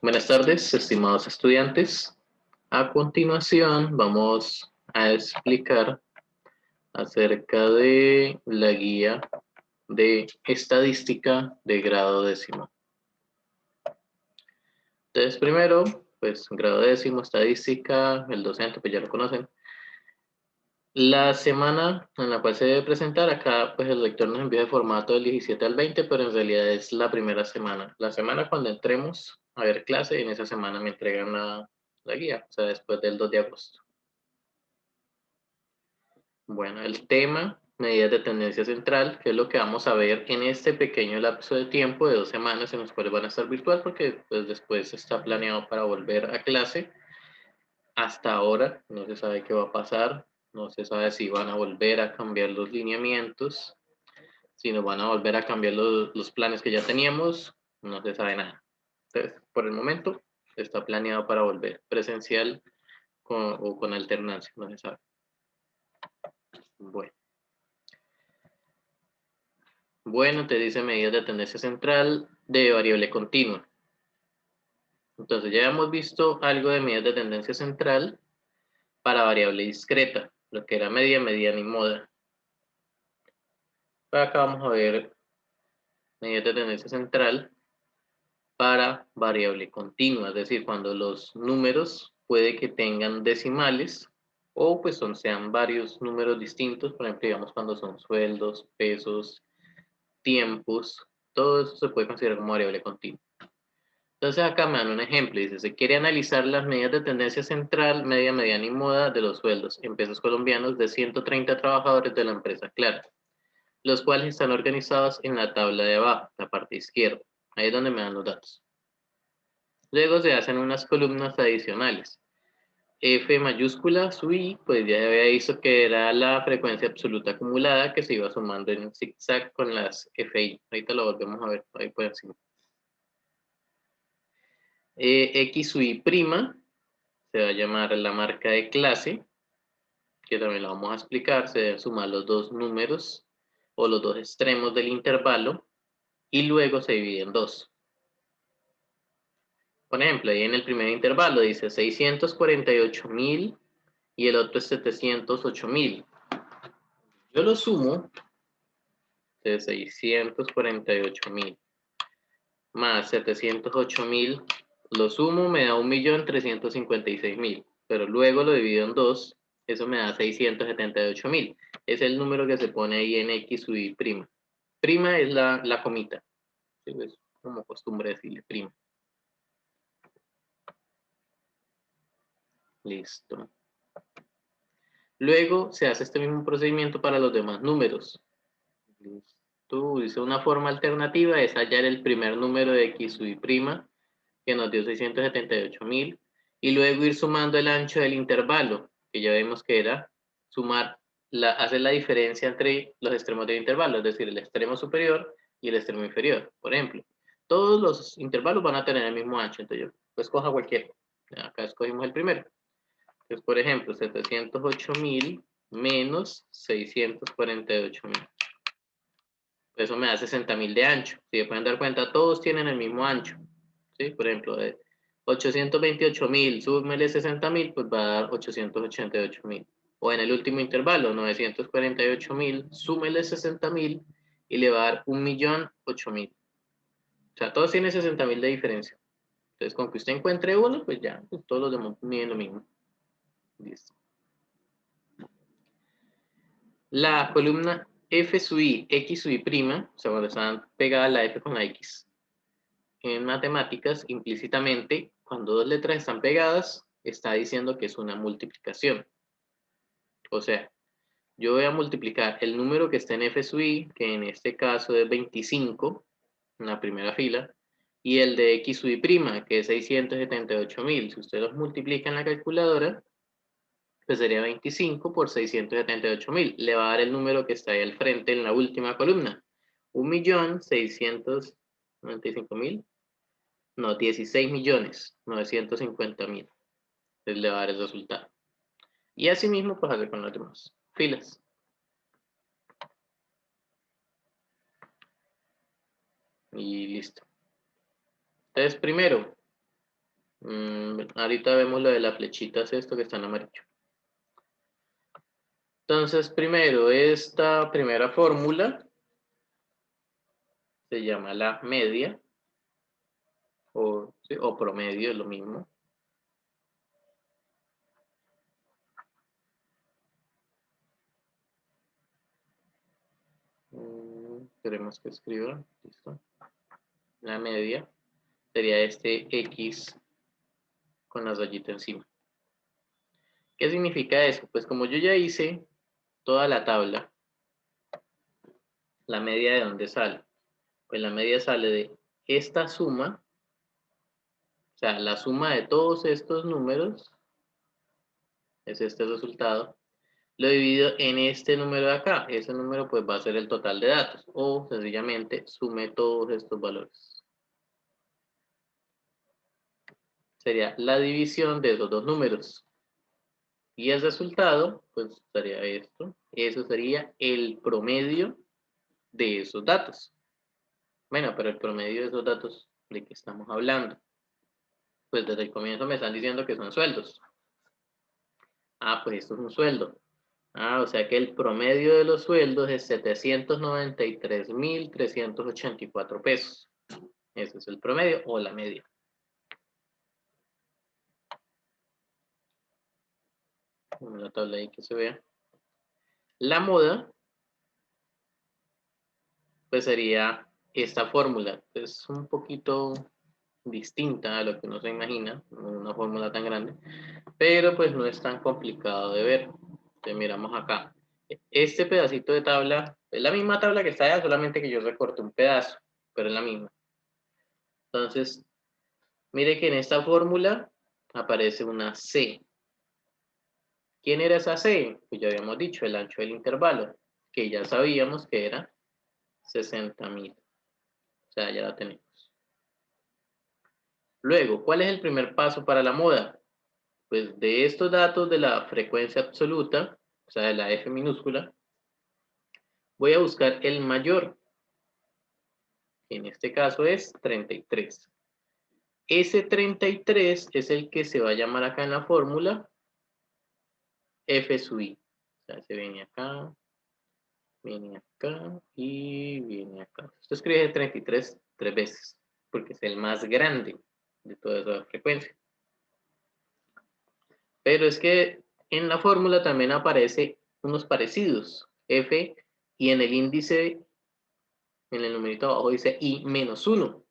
Buenas tardes, estimados estudiantes. A continuación vamos a explicar acerca de la guía de estadística de grado décimo. Entonces, primero, pues grado décimo, estadística, el docente, pues ya lo conocen. La semana en la cual se debe presentar, acá pues el lector nos envía el formato del 17 al 20, pero en realidad es la primera semana. La semana cuando entremos a ver clase, en esa semana me entregan la guía, o sea, después del 2 de agosto. Bueno, el tema, medidas de tendencia central, que es lo que vamos a ver en este pequeño lapso de tiempo de 2 semanas en los cuales van a estar virtual, porque pues después está planeado para volver a clase. Hasta ahora no se sabe qué va a pasar, no se sabe si van a volver a cambiar los lineamientos, si nos van a volver a cambiar los planes que ya teníamos, no se sabe nada. Entonces, por el momento, está planeado para volver presencial o con alternancia, no se sabe. Bueno, te dice medidas de tendencia central de variable continua. Entonces, ya hemos visto algo de medidas de tendencia central para variable discreta, lo que era media, mediana y moda. Acá vamos a ver medidas de tendencia central para variable continua, es decir, cuando los números puede que tengan decimales o pues sean varios números distintos, por ejemplo, digamos cuando son sueldos, pesos, tiempos, todo eso se puede considerar como variable continua. Entonces acá me dan un ejemplo, dice, se quiere analizar las medidas de tendencia central, media, mediana y moda de los sueldos en pesos colombianos de 130 trabajadores de la empresa Clara, los cuales están organizados en la tabla de abajo, la parte izquierda, ahí es donde me dan los datos. Luego se hacen unas columnas adicionales. F mayúscula, su I, pues ya había visto que era la frecuencia absoluta acumulada que se iba sumando en zigzag con las FI. Ahorita lo volvemos a ver ahí por encima. X su I prima, se va a llamar la marca de clase, que también la vamos a explicar. Se deben sumar los dos números o los dos extremos del intervalo y luego se divide en dos. Por ejemplo, ahí en el primer intervalo dice 648.000 y el otro es 708.000. Yo lo sumo de 648.000 más 708.000, lo sumo me da 1.356.000, pero luego lo divido en dos, eso me da 678.000. Es el número que se pone ahí en X sub I prima. Prima es la comita, ¿sí? Es como costumbre decirle prima. Listo. Luego se hace este mismo procedimiento para los demás números. Listo. Dice una forma alternativa es hallar el primer número de X sub I prima, que nos dio 678.000, y luego ir sumando el ancho del intervalo, que ya vimos que era sumar, hacer la diferencia entre los extremos del intervalo, es decir, el extremo superior y el extremo inferior. Por ejemplo, todos los intervalos van a tener el mismo ancho, entonces yo pues coja cualquiera. Acá escogimos el primero. Entonces, por ejemplo, 708.000 menos 648.000. Eso me da 60.000 de ancho. Si se pueden dar cuenta, todos tienen el mismo ancho. ¿Sí? Por ejemplo, de 828.000, súmele 60.000, pues va a dar 888.000. O en el último intervalo, 948.000, súmele 60.000 y le va a dar 1.008.000. O sea, todos tienen 60.000 de diferencia. Entonces, con que usted encuentre uno, pues ya, pues todos los demás miden lo mismo. Listo. La columna F sub I, X sub I prima, o sea, cuando están pegadas la F con la X, en matemáticas, implícitamente, cuando dos letras están pegadas, está diciendo que es una multiplicación. O sea, yo voy a multiplicar el número que está en F sub I, que en este caso es 25, en la primera fila, y el de X sub I prima, que es 678.000. Si usted los multiplica en la calculadora, pues sería 25 por 678.000. Le va a dar el número que está ahí al frente en la última columna. 1.695.000. No, 16.950.000. Entonces le va a dar el resultado. Y así mismo pues hacer con las demás filas. Y listo. Entonces primero, Ahorita vemos lo de las flechitas, esto que está en amarillo. Entonces, primero, esta primera fórmula se llama la media, o promedio, es lo mismo. Queremos que escriba, listo. La media sería este X con la rayita encima. ¿Qué significa eso? Pues como yo ya hice toda la tabla, la media de dónde sale. Pues la media sale de esta suma, o sea, la suma de todos estos números, es este resultado, lo divido en este número de acá. Ese número pues va a ser el total de datos, o sencillamente sume todos estos valores. Sería la división de esos dos números. Y el resultado, pues sería esto. Eso sería el promedio de esos datos. Bueno, pero el promedio de esos datos, ¿de qué estamos hablando? Pues desde el comienzo me están diciendo que son sueldos. Ah, pues esto es un sueldo. Ah, o sea que el promedio de los sueldos es 793.384 pesos. Ese es el promedio o la media. En la tabla ahí que se vea. La moda, pues sería esta fórmula. Es un poquito distinta a lo que uno se imagina, una fórmula tan grande, pero pues no es tan complicado de ver. Entonces miramos acá. Este pedacito de tabla es la misma tabla que está allá, solamente que yo recorté un pedazo, pero es la misma. Entonces, mire que en esta fórmula aparece una C. ¿Quién era esa C? Pues ya habíamos dicho, el ancho del intervalo, que ya sabíamos que era 60.000. O sea, ya la tenemos. Luego, ¿cuál es el primer paso para la moda? Pues de estos datos de la frecuencia absoluta, o sea, de la F minúscula, voy a buscar el mayor, que en este caso es 33. Ese 33 es el que se va a llamar acá en la fórmula F sub I. O sea, se viene acá y viene acá. Esto escribe 33 tres veces, porque es el más grande de toda esa frecuencia. Pero es que en la fórmula también aparece unos parecidos, F, y en el índice, en el numerito abajo dice I menos 1.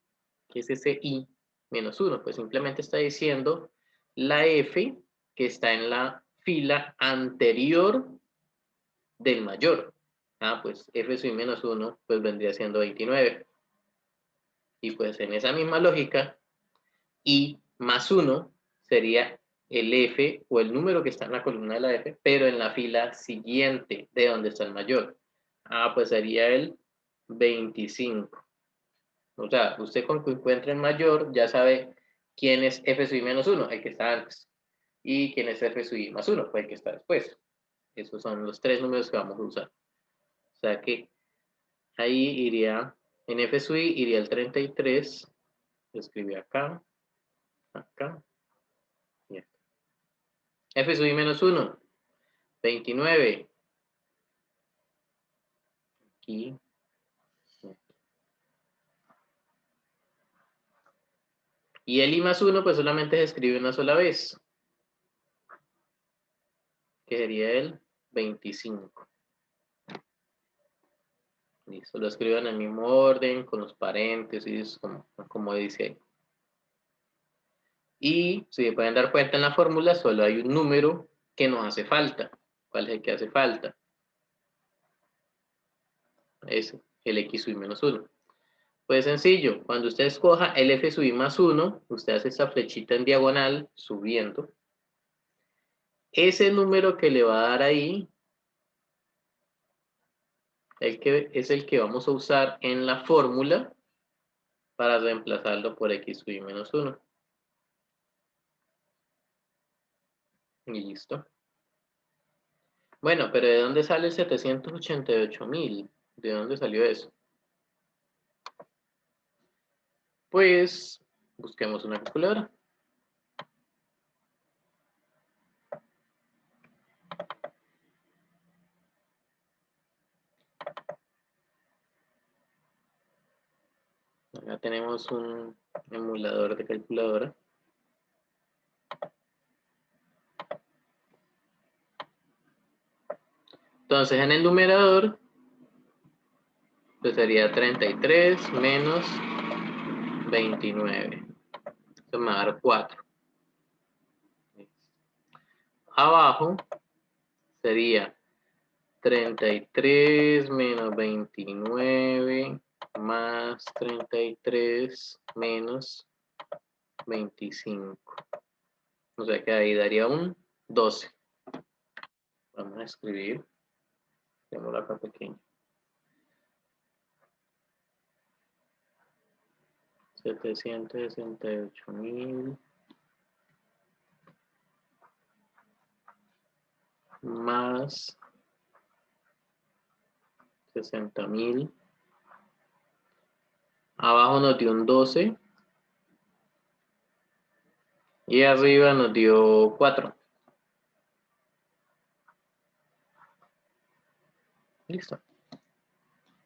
¿Qué es ese I menos 1? Pues simplemente está diciendo la F que está en la fila anterior del mayor. Ah, pues F sub I menos 1, pues vendría siendo 29. Y pues en esa misma lógica, I más 1 sería el F o el número que está en la columna de la F, pero en la fila siguiente de donde está el mayor. Ah, pues sería el 25. O sea, usted con que encuentre el mayor ya sabe quién es F sub I menos 1, el que está antes. Y quién es F sub I más 1, pues el que está después. Esos son los tres números que vamos a usar. O sea que ahí iría, en F sub I iría el 33, lo escribí acá, acá y acá. F sub I menos 1, 29. Aquí. Y el I más 1 pues solamente se escribe una sola vez, que sería el 25. Listo, lo escribo en el mismo orden, con los paréntesis, como dice ahí. Y si se pueden dar cuenta en la fórmula, solo hay un número que nos hace falta. ¿Cuál es el que hace falta? Ese, el X sub I menos 1. Pues sencillo, cuando usted escoja el F sub I más 1, usted hace esa flechita en diagonal, subiendo. Ese número que le va a dar ahí, es el que vamos a usar en la fórmula para reemplazarlo por X sub I menos 1. Y listo. Bueno, pero ¿de dónde sale el 788.000? ¿De dónde salió eso? Pues busquemos una calculadora. Ya tenemos un emulador de calculadora. Entonces, en el numerador, pues sería 33 menos 29. Esto me va a dar 4. Abajo sería 33 menos 29 más 33 menos 25. O sea que ahí daría un 12. Vamos a escribir. Tenemos acá pequeño. 768.000 más 60.000. Abajo nos dio un 12. Y arriba nos dio 4. Listo.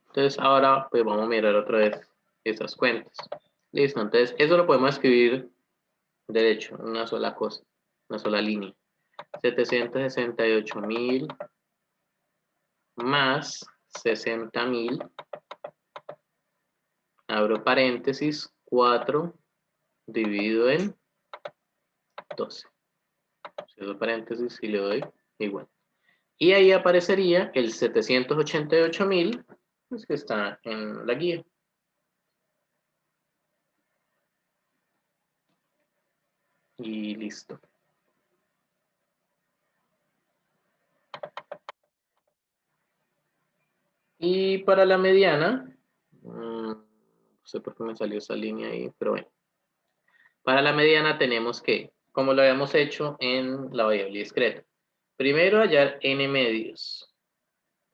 Entonces ahora pues vamos a mirar otra vez esas cuentas. Listo. Entonces eso lo podemos escribir derecho, una sola cosa, una sola línea. 768.000 más 60.000. Abro paréntesis, 4 dividido en 12. Cierro paréntesis y le doy igual. Y ahí aparecería el 788.000, pues que está en la guía. Y listo. Y para la mediana, no sé por qué me salió esa línea ahí, pero bueno. Para la mediana tenemos que, como lo habíamos hecho en la variable discreta, primero hallar n medios.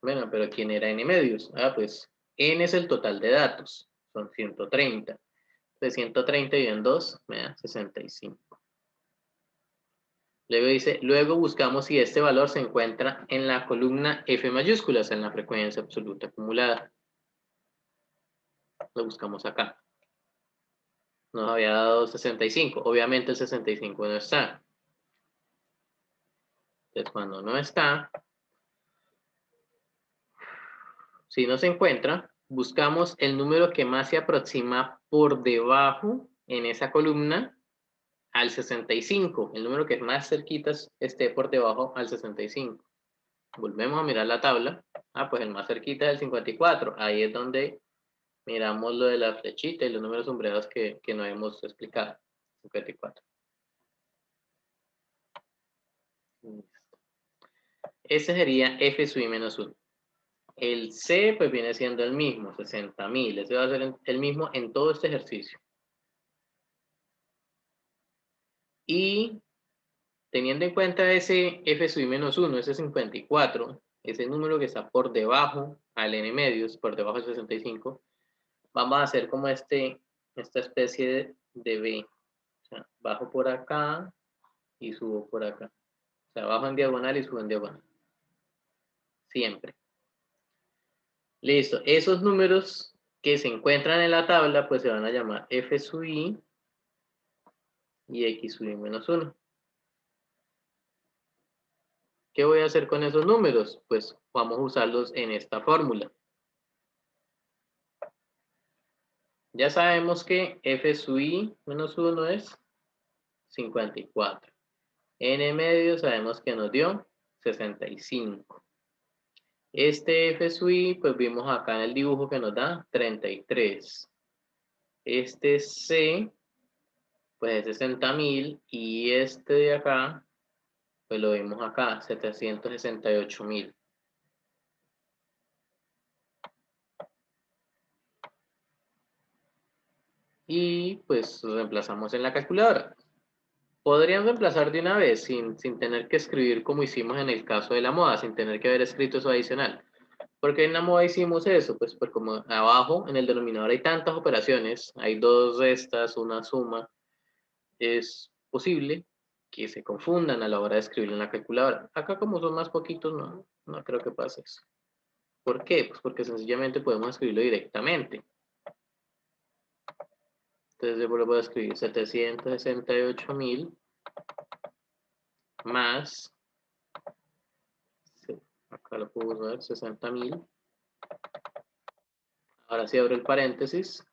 Bueno, pero ¿quién era n medios? Ah, pues n es el total de datos, son 130. De 130 dividido en 2 me da 65. Luego dice, luego buscamos si este valor se encuentra en la columna F mayúscula, o sea, en la frecuencia absoluta acumulada. Lo buscamos acá. Nos había dado 65. Obviamente el 65 no está. Entonces, cuando no está, si no se encuentra, buscamos el número que más se aproxima por debajo en esa columna al 65. El número que más cerquitas esté por debajo al 65. Volvemos a mirar la tabla. Ah, pues el más cerquita es el 54. Ahí es donde miramos lo de la flechita y los números sombreados que no hemos explicado. 54. Ese sería f sub i menos 1. El C pues viene siendo el mismo, 60.000. Ese va a ser el mismo en todo este ejercicio. Y teniendo en cuenta ese f sub i menos 1, ese 54, ese número que está por debajo al n medios, por debajo del 65, vamos a hacer como esta especie de B. O sea, bajo por acá y subo por acá. O sea, bajo en diagonal y subo en diagonal. Siempre. Listo. Esos números que se encuentran en la tabla, pues se van a llamar f sub i y x sub i menos 1. ¿Qué voy a hacer con esos números? Pues vamos a usarlos en esta fórmula. Ya sabemos que f sub i menos 1 es 54. N medio sabemos que nos dio 65. Este f sub i, pues vimos acá en el dibujo que nos da 33. Este c, pues es 60.000. Y este de acá, pues lo vimos acá, 768.000. Y pues reemplazamos en la calculadora. Podrían reemplazar de una vez sin tener que escribir como hicimos en el caso de la moda, sin tener que haber escrito eso adicional. ¿Por qué en la moda hicimos eso? Pues como abajo en el denominador hay tantas operaciones, hay dos restas, una suma, es posible que se confundan a la hora de escribirlo en la calculadora. Acá como son más poquitos, no creo que pase eso. ¿Por qué? Pues porque sencillamente podemos escribirlo directamente. Entonces yo lo puedo escribir 768.000 más, acá lo puedo ver, 60.000. Ahora sí abro el paréntesis.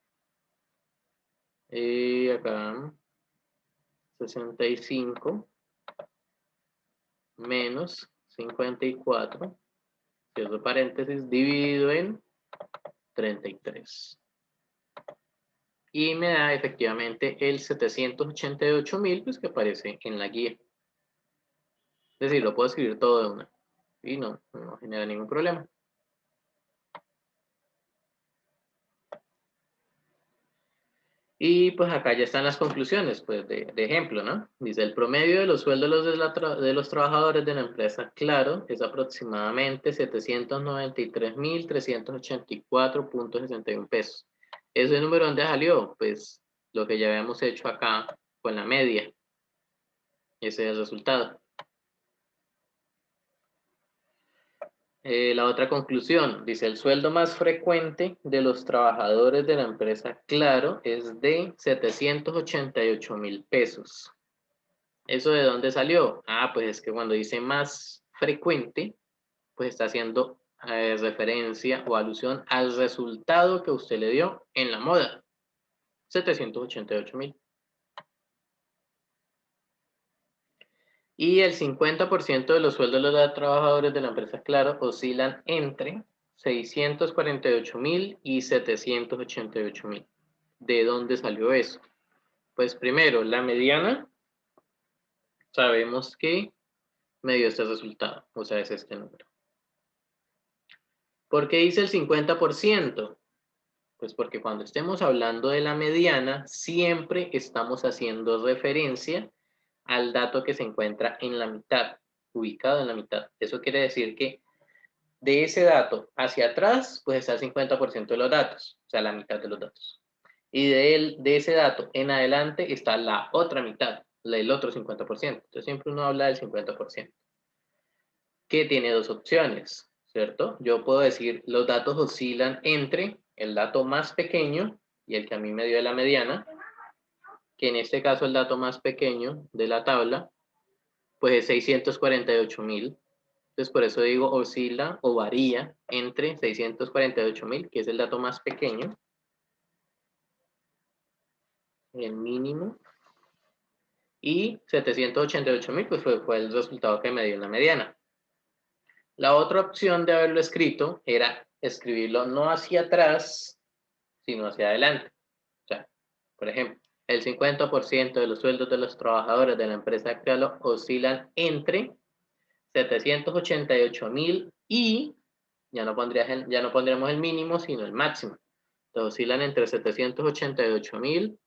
Y acá 65 menos 54, cierro paréntesis, dividido en 33. Y me da efectivamente el 788.000, pues que aparece en la guía. Es decir, lo puedo escribir todo de una. Y no genera ningún problema. Y pues acá ya están las conclusiones, pues de ejemplo, ¿no? Dice, el promedio de los sueldos de los trabajadores de la empresa Claro es aproximadamente 793.384.61 pesos. ¿Ese número dónde salió? Pues lo que ya habíamos hecho acá con la media. Ese es el resultado. La otra conclusión, dice, el sueldo más frecuente de los trabajadores de la empresa Claro es de 788.000 pesos. ¿Eso de dónde salió? Ah, pues es que cuando dice más frecuente, pues está haciendo referencia o alusión al resultado que usted le dio en la moda. 788.000. Y el 50% de los sueldos de los trabajadores de la empresa Claro oscilan entre 648.000 y 788.000. ¿De dónde salió eso? Pues primero, la mediana, sabemos que me dio este resultado, o sea, es este número. ¿Por qué dice el 50%? Pues porque cuando estemos hablando de la mediana, siempre estamos haciendo referencia al dato que se encuentra en la mitad, ubicado en la mitad. Eso quiere decir que de ese dato hacia atrás, pues está el 50% de los datos, o sea, la mitad de los datos. Y de ese dato en adelante está la otra mitad, el otro 50%. Entonces siempre uno habla del 50%. Que tiene dos opciones, ¿cierto? Yo puedo decir, los datos oscilan entre el dato más pequeño y el que a mí me dio la mediana, que en este caso el dato más pequeño de la tabla, pues es 648.000. Entonces, por eso digo oscila o varía entre 648.000, que es el dato más pequeño, el mínimo, y 788.000, pues fue el resultado que me dio en la mediana. La otra opción de haberlo escrito era escribirlo no hacia atrás, sino hacia adelante. O sea, por ejemplo, el 50% de los sueldos de los trabajadores de la empresa Claro oscilan entre 788.000 y ya no pondríamos el mínimo, sino el máximo. Entonces oscilan entre 788.000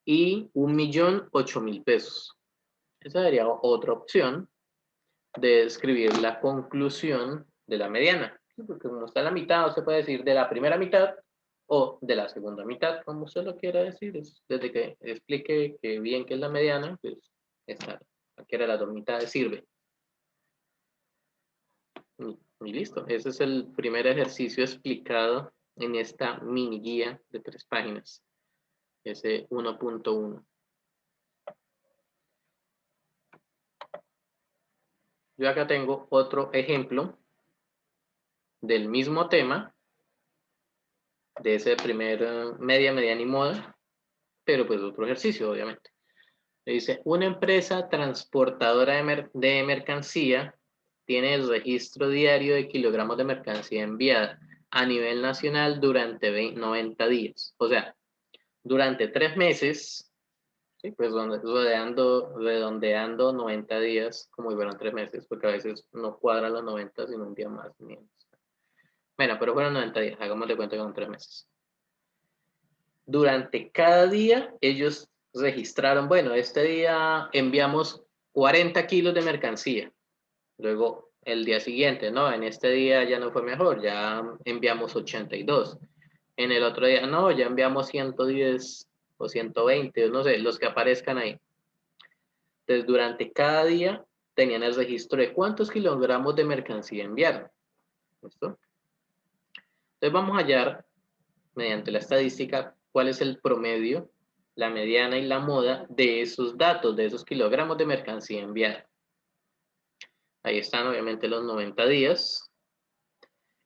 y 1.008.000 pesos. Esa sería otra opción de escribir la conclusión de la mediana. Porque como está en la mitad, usted puede decir de la primera mitad o de la segunda mitad, como usted lo quiera decir. Desde que explique que bien que es la mediana, pues cualquiera de las dos mitades sirve. Y listo. Ese es el primer ejercicio explicado en esta mini guía de 3 páginas. Ese 1.1. Yo acá tengo otro ejemplo del mismo tema, de ese primer mediana y moda, pero pues otro ejercicio, obviamente. Le dice, una empresa transportadora de mercancía tiene el registro diario de kilogramos de mercancía enviada a nivel nacional durante 90 días. O sea, durante 3 meses, ¿sí? Pues redondeando 90 días, como si fueran 3 meses, porque a veces no cuadran los 90, sino un día más. Bueno, pero fueron 90 días, hagamos de cuenta que son 3 meses. Durante cada día, ellos registraron, bueno, este día enviamos 40 kilos de mercancía. Luego, el día siguiente, no, en este día ya no fue mejor, ya enviamos 82. En el otro día, no, ya enviamos 110 o 120, no sé, los que aparezcan ahí. Entonces, durante cada día tenían el registro de cuántos kilogramos de mercancía enviaron. ¿Listo? Entonces, vamos a hallar, mediante la estadística, cuál es el promedio la mediana y la moda de esos datos, de esos kilogramos de mercancía enviada. Ahí están obviamente los 90 días.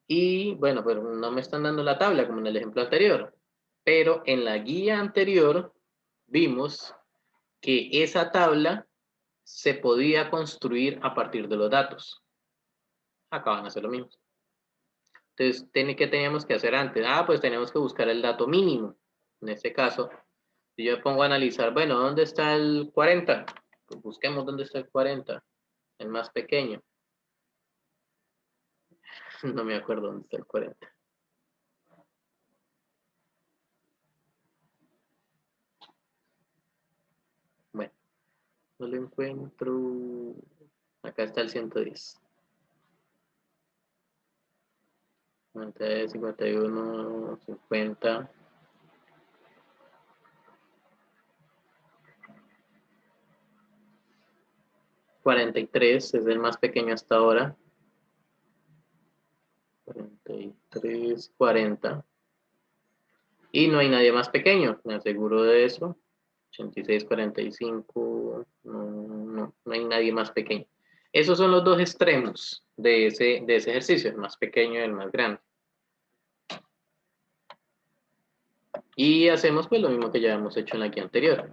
Y bueno, pero no me están dando la tabla como en el ejemplo anterior. Pero en la guía anterior vimos que esa tabla se podía construir a partir de los datos. Acá van a hacer lo mismo. Entonces, ¿qué teníamos que hacer antes? Pues tenemos que buscar el dato mínimo. En este caso, si yo pongo a analizar, bueno, ¿dónde está el 40? Pues busquemos dónde está el 40, el más pequeño. No me acuerdo dónde está el 40. Bueno, no lo encuentro. Acá está el 110. 90, 51, 50. $43 es el más pequeño hasta ahora. 43, 40. Y no hay nadie más pequeño, me aseguro de eso. 86, 45, no hay nadie más pequeño. Esos son los dos extremos de ese ejercicio, el más pequeño y el más grande. Y hacemos pues lo mismo que ya hemos hecho en la guía anterior.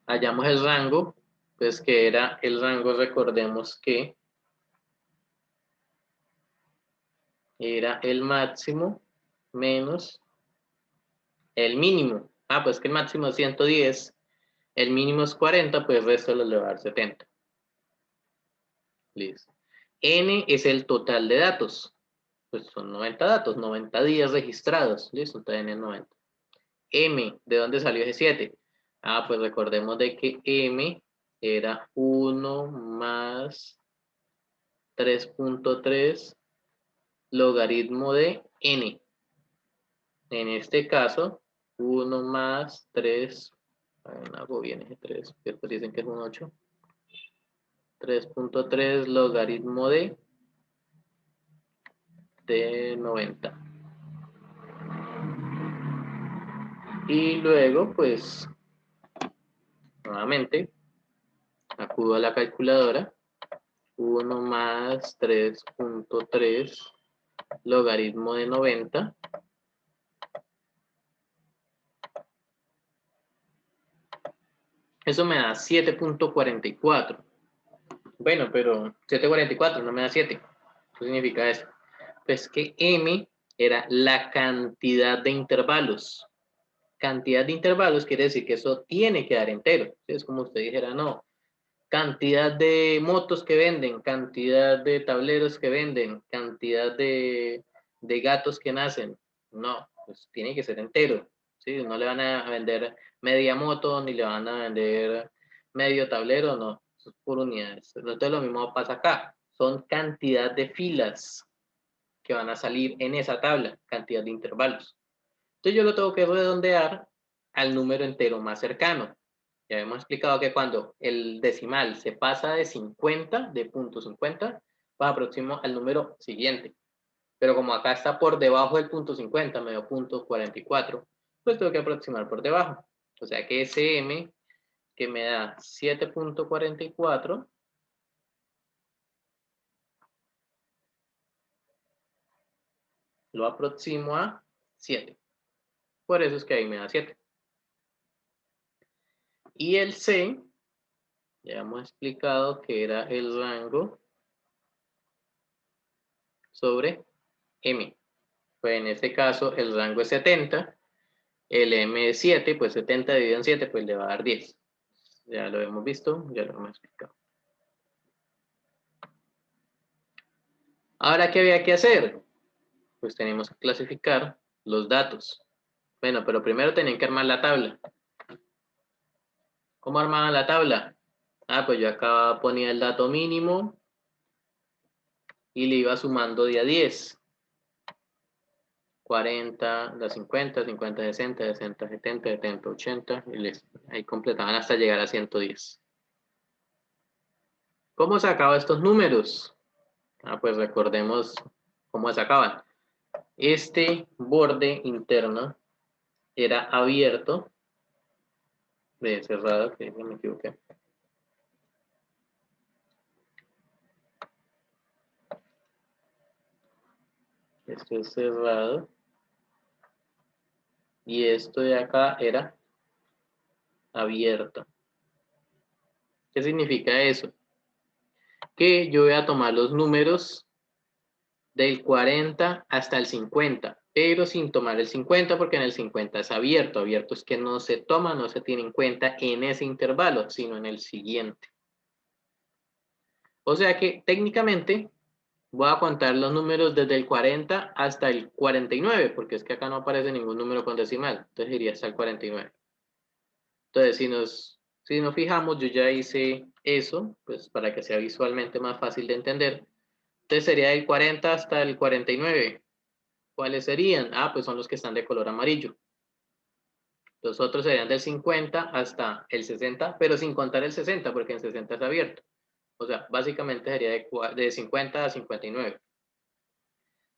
Hallamos el rango, pues que era el rango, recordemos que era el máximo menos el mínimo. Pues que el máximo es 110, el mínimo es 40, pues el resto lo le va a dar 70. Listo. N es el total de datos. Pues son 90 datos, 90 días registrados. Listo, entonces N es 90. M, ¿de dónde salió ese 7? Pues recordemos de que M era 1 más 3.3 logaritmo de N. En este caso, 1 más 3, hago bien ese 3, después dicen que es un 8. 3.3 logaritmo de 90. Y luego, pues, nuevamente, acudo a la calculadora. 1 más 3.3 logaritmo de 90. Eso me da 7.44. Bueno, pero 7.44 no me da 7. ¿Qué significa eso? Pues que M era la cantidad de intervalos. Cantidad de intervalos quiere decir que eso tiene que dar entero. Es como usted dijera, no, cantidad de motos que venden, cantidad de tableros que venden, cantidad de gatos que nacen. No, pues tiene que ser entero. ¿Sí? No le van a vender media moto, ni le van a vender medio tablero, no. Eso es por unidades. Entonces lo mismo pasa acá. Son cantidad de filas que van a salir en esa tabla, cantidad de intervalos. Entonces yo lo tengo que redondear al número entero más cercano. Ya hemos explicado que cuando el decimal se pasa de 50, de punto 50, va próximo al número siguiente. Pero como acá está por debajo del punto 50, medio punto 44, pues tengo que aproximar por debajo. O sea que ese M, que me da 7.44, lo aproximo a 7. Por eso es que ahí me da 7. Y el C, ya hemos explicado que era el rango sobre M. Pues en este caso el rango es 70, el M es 7, pues 70 dividido en 7, pues le va a dar 10. Ya lo hemos visto, ya lo hemos explicado. Ahora, ¿qué había que hacer? Pues tenemos que clasificar los datos. Bueno, pero primero tenían que armar la tabla. ¿Cómo armaban la tabla? Pues yo acá ponía el dato mínimo y le iba sumando de a 10. 40, da 50, 50, 60, 60, 70, 70, 80, y ahí completaban hasta llegar a 110. ¿Cómo sacaba estos números? Pues recordemos cómo sacaban. Este borde interno era abierto, de cerrado, que no me equivoqué. Esto es cerrado. Y esto de acá era abierto. ¿Qué significa eso? Que yo voy a tomar los números del 40 hasta el 50, pero sin tomar el 50 porque en el 50 es abierto. Abierto es que no se toma, no se tiene en cuenta en ese intervalo, sino en el siguiente. O sea que técnicamente voy a contar los números desde el 40 hasta el 49, porque es que acá no aparece ningún número con decimal. Entonces iría hasta el 49. Entonces, si nos fijamos, yo ya hice eso, pues para que sea visualmente más fácil de entender. Entonces sería del 40 hasta el 49. ¿Cuáles serían? Ah, pues son los que están de color amarillo. Los otros serían del 50 hasta el 60, pero sin contar el 60, porque en 60 es abierto. O sea, básicamente sería de 50 a 59.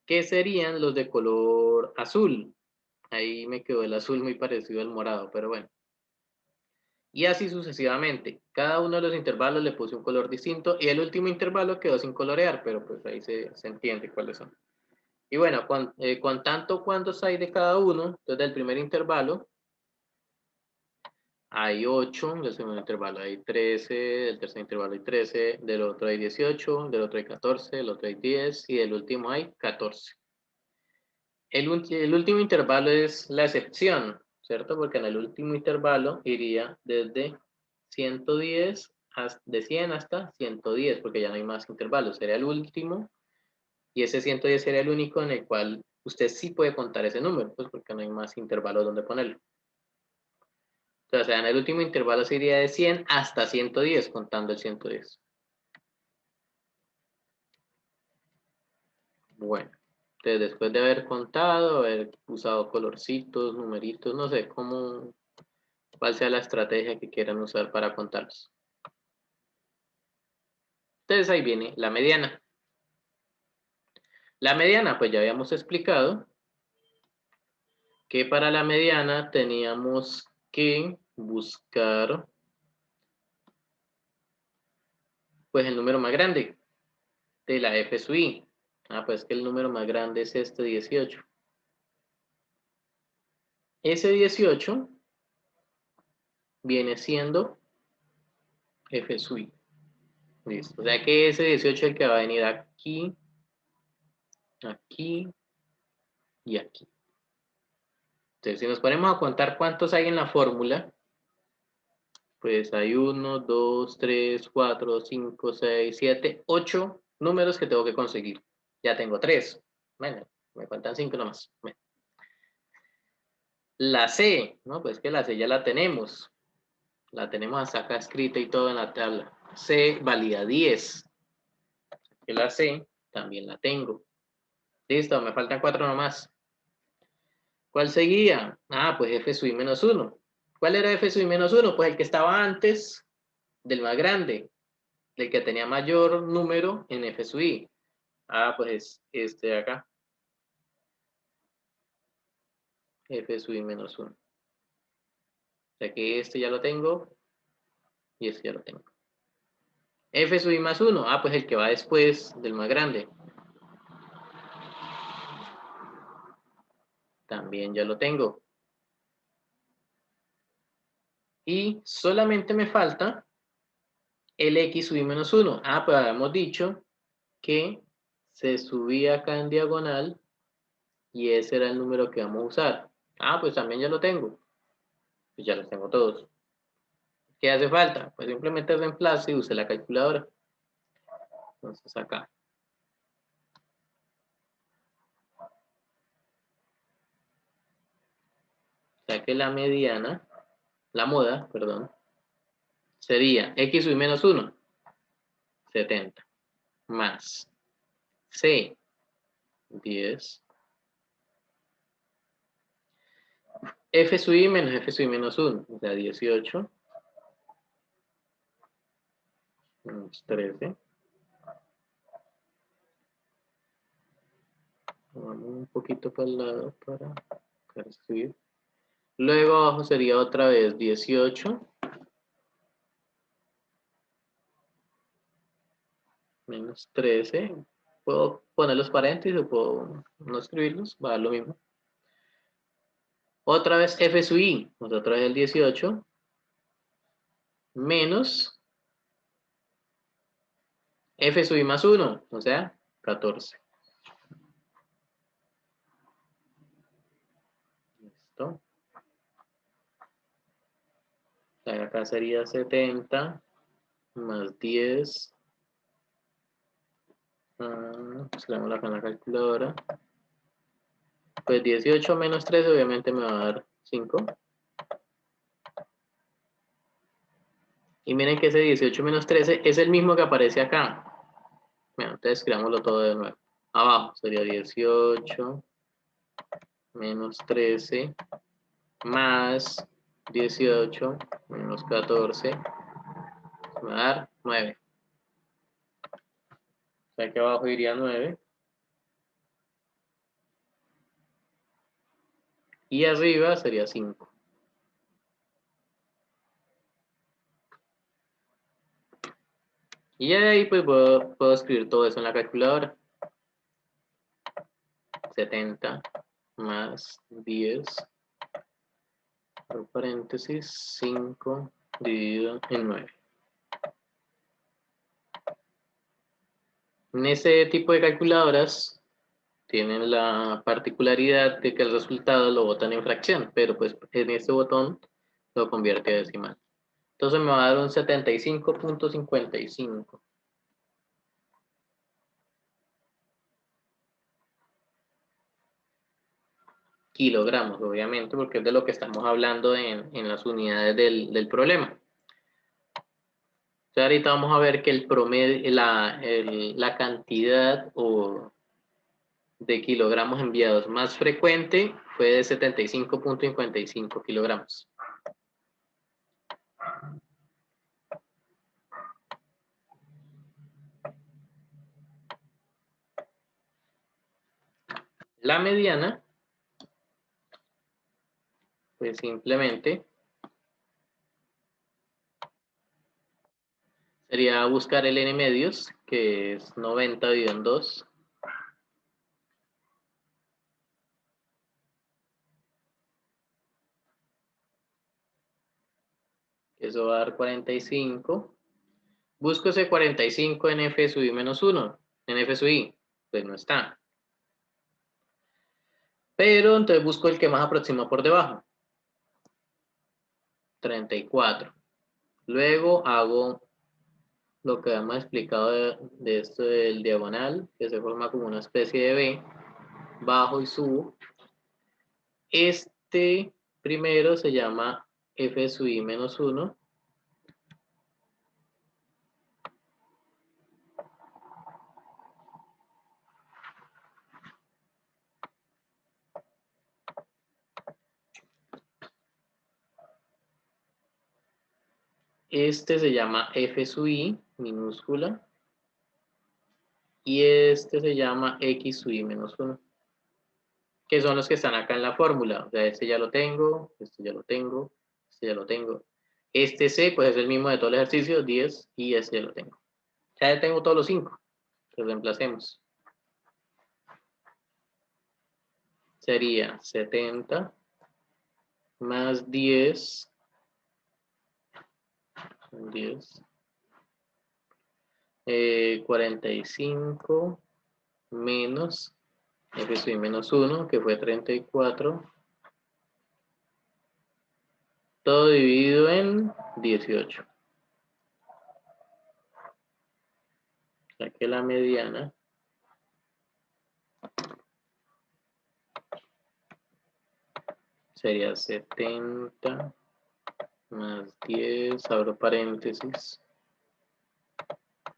¿Qué serían los de color azul? Ahí me quedó el azul muy parecido al morado, pero bueno. Y así sucesivamente. Cada uno de los intervalos le puse un color distinto y el último intervalo quedó sin colorear, pero pues ahí se entiende cuáles son. Y bueno, con tanto cuántos hay de cada uno, entonces del primer intervalo hay 8, del segundo intervalo hay 13, del tercer intervalo hay 13, del otro hay 18, del otro hay 14, del otro hay 10 y del último hay 14. El último intervalo es la excepción, ¿cierto? Porque en el último intervalo iría desde 110, de 100 hasta 110, porque ya no hay más intervalos. Sería el último y ese 110 sería el único en el cual usted sí puede contar ese número, pues porque no hay más intervalos donde ponerlo. Entonces, en el último intervalo sería de 100 hasta 110, contando el 110. Bueno, entonces después de haber contado, haber usado colorcitos, numeritos, no sé cuál sea la estrategia que quieran usar para contarlos. Entonces ahí viene la mediana. La mediana, pues ya habíamos explicado que para la mediana teníamos que buscar pues el número más grande de la f sub i. Ah, pues que el número más grande es este 18. Ese 18 viene siendo f sub i. Listo. O sea que ese 18 es el que va a venir aquí, aquí y aquí. Entonces, si nos ponemos a contar cuántos hay en la fórmula, pues hay 1, 2, 3, 4, 5, 6, 7, 8 números que tengo que conseguir. Ya tengo 3. Bueno, me faltan 5 nomás. Bueno. La C, ¿no? Pues que la C ya la tenemos. La tenemos hasta acá escrita y todo en la tabla. C valía 10. Que la C también la tengo. Listo, me faltan 4 nomás. ¿Cuál seguía? Ah, pues f sub i menos 1. ¿Cuál era f sub i menos 1? Pues el que estaba antes del más grande, del que tenía mayor número en f sub i. Ah, pues este de acá. F sub i menos 1. O sea que este ya lo tengo y este ya lo tengo. F sub i más 1. Ah, pues el que va después del más grande. También ya lo tengo. Y solamente me falta el x sub i menos 1. Ah, pues habíamos dicho que se subía acá en diagonal y ese era el número que vamos a usar. Ah, pues también ya lo tengo. Pues ya los tengo todos. ¿Qué hace falta? Pues simplemente reemplace y use la calculadora. Entonces acá. O sea que la mediana, la moda, perdón, sería x sub i menos 1, 70, más c, 10, f sub i menos f sub i menos 1, o sea, 18, menos 13, Vamos un poquito para el lado para escribir. Luego abajo sería otra vez 18 menos 13. Puedo poner los paréntesis o puedo no escribirlos, va a dar lo mismo. Otra vez f sub i, otra vez el 18 menos f sub i más 1, o sea, 14. Listo. Acá sería 70 más 10. Escribámoslo acá en la calculadora. Pues 18 menos 13 obviamente me va a dar 5. Y miren que ese 18 menos 13 es el mismo que aparece acá. Bueno, entonces escribámoslo todo de nuevo. Abajo sería 18 menos 13 más 18 menos 14. Me va a dar 9. O sea que abajo iría 9. Y arriba sería 5. Y ya de ahí pues puedo escribir todo eso en la calculadora. 70 más 10, por paréntesis, 5 dividido en 9. En ese tipo de calculadoras tienen la particularidad de que el resultado lo botan en fracción, pero pues en este botón lo convierte a decimal. Entonces me va a dar un 75.55. Kilogramos, obviamente, porque es de lo que estamos hablando en las unidades del problema. Entonces ahorita vamos a ver que el promedio, la cantidad de kilogramos enviados más frecuente fue de 75.55 kilogramos. La mediana, pues simplemente sería buscar el n medios, que es 90 dividido en 2. Eso va a dar 45. Busco ese 45 en f sub i menos 1. En f sub i, pues no está. Pero entonces busco el que más aproxima por debajo. 34. Luego hago lo que hemos explicado de esto del diagonal, que se forma como una especie de B, bajo y subo. Este primero se llama f sub i menos 1. Este se llama f sub i minúscula. Y este se llama x sub i menos 1. Que son los que están acá en la fórmula. O sea, este ya lo tengo, este ya lo tengo, este ya lo tengo. Este C, pues es el mismo de todo el ejercicio, 10, y este ya lo tengo. Ya tengo todos los 5. Los reemplacemos. Sería 70 más 10. 45 menos f sub i menos 1, que fue 34. Todo dividido en 18. O sea que la mediana sería 70 más 10, abro paréntesis,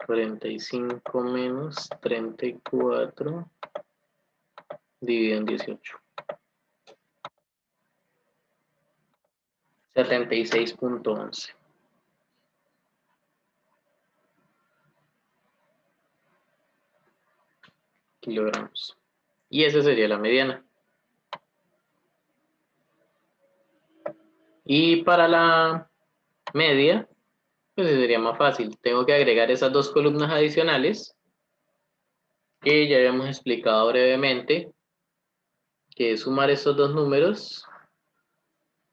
45 menos 34 dividido en 18. 76.11 kilogramos. Y esa sería la mediana. Y para la media, pues sería más fácil. Tengo que agregar esas dos columnas adicionales que ya habíamos explicado brevemente, que es sumar estos dos números.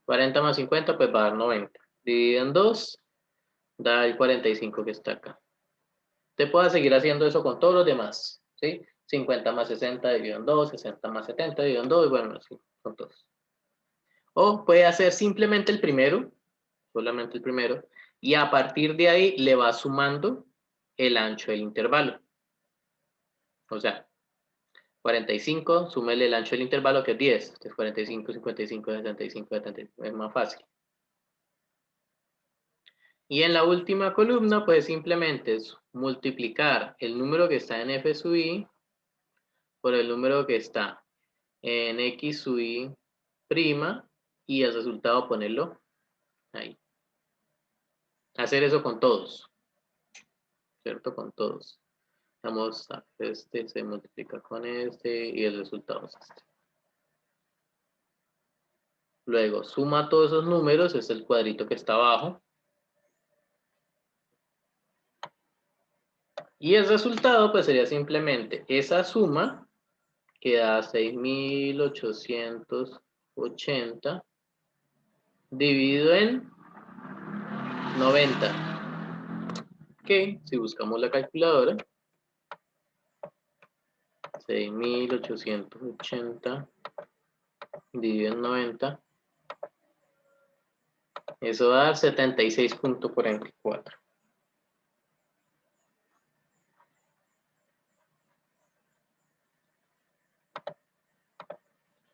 40 más 50 pues va a dar 90. Dividido en 2 da el 45 que está acá. Te puedes seguir haciendo eso con todos los demás, ¿sí? 50 más 60 dividido en 2, 60 más 70 dividido en 2, y bueno, así, con todos. O puede hacer simplemente el primero, solamente el primero, y a partir de ahí le va sumando el ancho del intervalo. O sea, 45, súmele el ancho del intervalo que es 10. Entonces 45, 55, 75, 75. Es más fácil. Y en la última columna, pues simplemente es multiplicar el número que está en f sub i por el número que está en x sub i prima y el resultado ponerlo ahí. Hacer eso con todos, ¿cierto? Con todos. Vamos a este se multiplica con este y el resultado es este. Luego suma todos esos números, es el cuadrito que está abajo. Y el resultado pues sería simplemente esa suma que da 6.880 dividido en 90. Que si buscamos la calculadora, 6.880 dividido en 90, eso va a dar 76.44.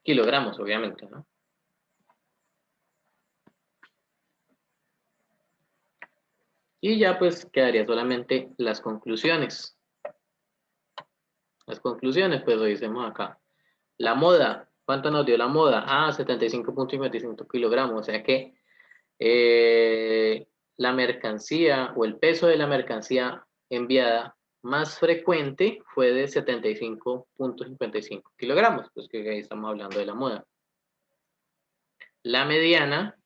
Kilogramos, obviamente, ¿no? Y ya pues quedaría solamente las conclusiones. Las conclusiones, pues revisemos acá. La moda, ¿cuánto nos dio la moda? Ah, 75.55 kilogramos, o sea que la mercancía o el peso de la mercancía enviada más frecuente fue de 75.55 kilogramos, pues que ahí estamos hablando de la moda. La mediana,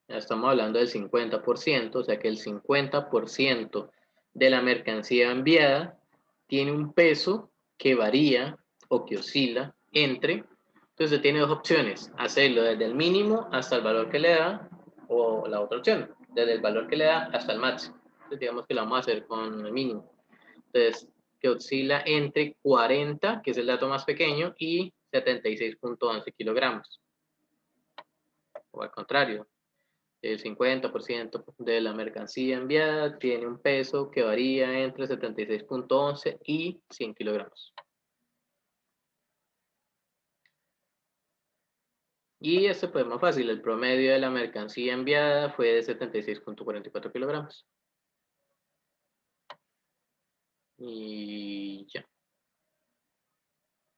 ya estamos hablando del 50%, o sea que el 50% de la mercancía enviada tiene un peso que varía o que oscila entre, entonces tiene dos opciones, hacerlo desde el mínimo hasta el valor que le da, o la otra opción, desde el valor que le da hasta el máximo. Entonces digamos que lo vamos a hacer con el mínimo. Entonces, que oscila entre 40, que es el dato más pequeño, y 76.11 kilogramos. O al contrario, el 50% de la mercancía enviada tiene un peso que varía entre 76.11 y 100 kilogramos. Y este pues más fácil, el promedio de la mercancía enviada fue de 76.44 kilogramos. Y ya.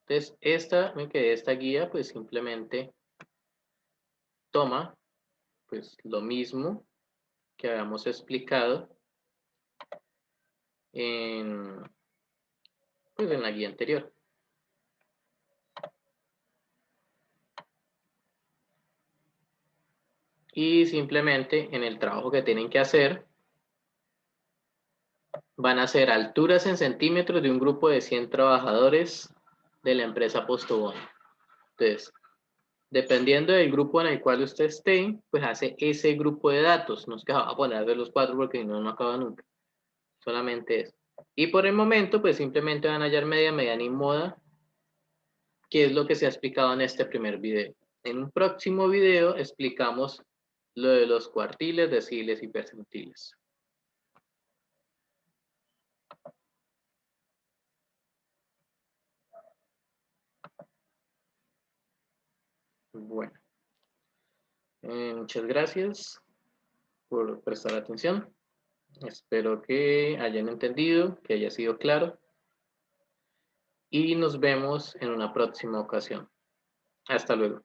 Entonces, esta guía pues simplemente toma pues lo mismo que habíamos explicado en la guía anterior. Y simplemente en el trabajo que tienen que hacer, van a ser alturas en centímetros de un grupo de 100 trabajadores de la empresa Postobón. Entonces, dependiendo del grupo en el cual usted esté, pues hace ese grupo de datos. No es que va a poner de los 4 porque no acaba nunca. Solamente eso. Y por el momento, pues simplemente van a hallar media, mediana y moda, que es lo que se ha explicado en este primer video. En un próximo video explicamos lo de los cuartiles, deciles y percentiles. Bueno, muchas gracias por prestar atención. Espero que hayan entendido, que haya sido claro. Y nos vemos en una próxima ocasión. Hasta luego.